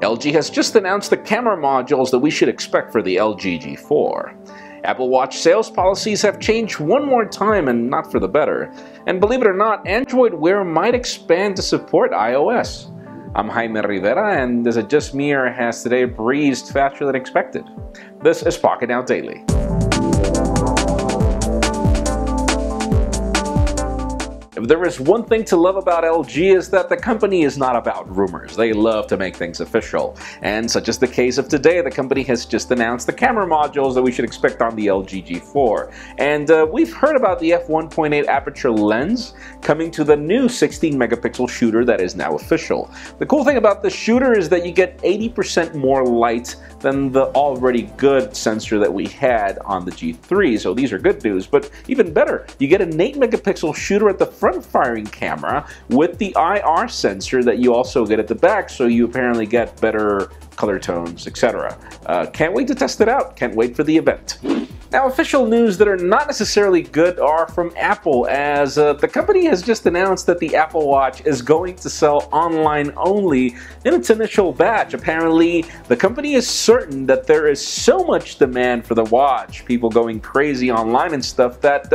LG has just announced the camera modules that we should expect for the LG G4. Apple Watch sales policies have changed one more time, and not for the better. And believe it or not, Android Wear might expand to support iOS. I'm Jaime Rivera, and is it just me or has today breezed faster than expected? This is Pocketnow Daily. If there is one thing to love about LG is that the company is not about rumors. They love to make things official. And such is the case of today. The company has just announced the camera modules that we should expect on the LG G4. And we've heard about the f1.8 aperture lens coming to the new 16 megapixel shooter that is now official. The cool thing about the shooter is that you get 80% more light than the already good sensor that we had on the G3. So these are good news, but even better, you get an 8 megapixel shooter at the front-firing camera with the IR sensor that you also get at the back, so you apparently get better color tones, etc. Can't wait to test it out. Can't wait for the event. Now, official news that are not necessarily good are from Apple, as the company has just announced that the Apple Watch is going to sell online only in its initial batch. Apparently, the company is certain that there is so much demand for the watch, people going crazy online and stuff, that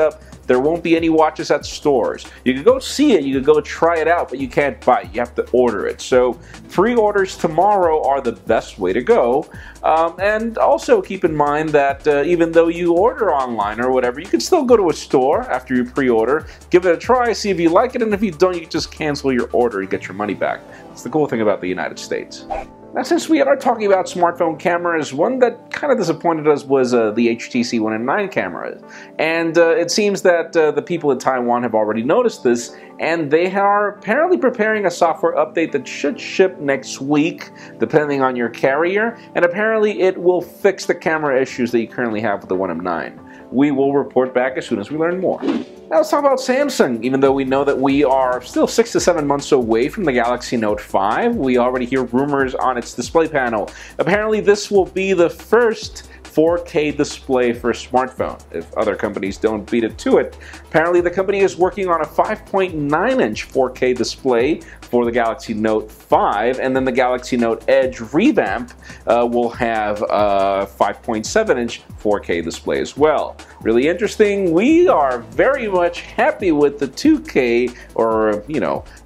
there won't be any watches at stores. You could go see it, you could go try it out, but you can't buy it. You have to order it. So pre-orders tomorrow are the best way to go. And also keep in mind that even though you order online or whatever, you can still go to a store after you pre-order, give it a try, see if you like it, and if you don't, you can just cancel your order and get your money back. That's the cool thing about the United States. Now, since we are talking about smartphone cameras, one that kind of disappointed us was the HTC One M9 camera. And it seems that the people in Taiwan have already noticed this, and they are apparently preparing a software update that should ship next week, depending on your carrier, and apparently it will fix the camera issues that you currently have with the One M9. We will report back as soon as we learn more. Now let's talk about Samsung. Even though we know that we are still 6 to 7 months away from the Galaxy Note 5, we already hear rumors on its display panel. Apparently this will be the first 4K display for a smartphone, if other companies don't beat it to it. Apparently the company is working on a 5.9-inch 4K display for the Galaxy Note 5, and then the Galaxy Note Edge revamp will have a 5.7-inch 4K display as well. Really interesting. We are very much happy with the 2K, or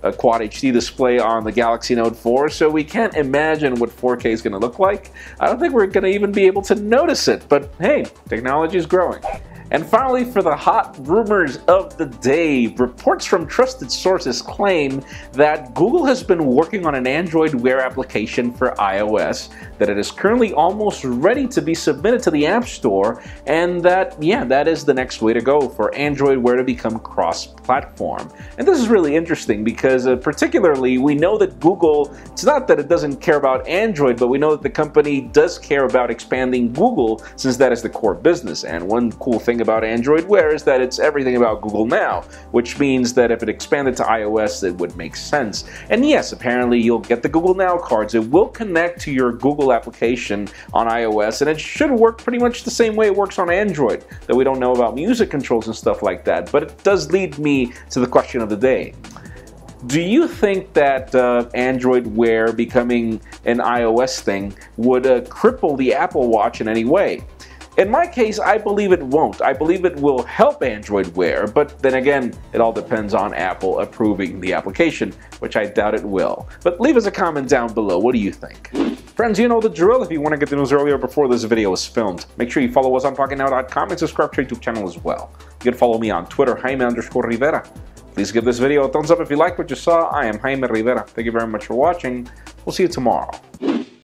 a Quad HD display on the Galaxy Note 4, so we can't imagine what 4K is going to look like. I don't think we're going to even be able to notice it, but hey, technology is growing. And finally, for the hot rumors of the day, reports from trusted sources claim that Google has been working on an Android Wear application for iOS, that it is currently almost ready to be submitted to the App Store, and that, that is the next way to go for Android Wear to become cross-platform. And this is really interesting because particularly we know that Google, it's not that it doesn't care about Android, but we know that the company does care about expanding Google, since that is the core business. And one cool thing about Android Wear is that it's everything about Google Now, which means that if it expanded to iOS, it would make sense. And yes, apparently you'll get the Google Now cards. It will connect to your Google application on iOS, and it should work pretty much the same way it works on Android, though we don't know about music controls and stuff like that. But it does lead me to the question of the day. Do you think that Android Wear becoming an iOS thing would cripple the Apple Watch in any way? In my case, I believe it won't. I believe it will help Android Wear, but then again, it all depends on Apple approving the application, which I doubt it will. But leave us a comment down below. What do you think? Friends, you know the drill. If you want to get the news earlier before this video is filmed, make sure you follow us on Pocketnow.com and subscribe to our YouTube channel as well. You can follow me on Twitter, Jaime_Rivera. Please give this video a thumbs up if you like what you saw. I am Jaime Rivera. Thank you very much for watching. We'll see you tomorrow.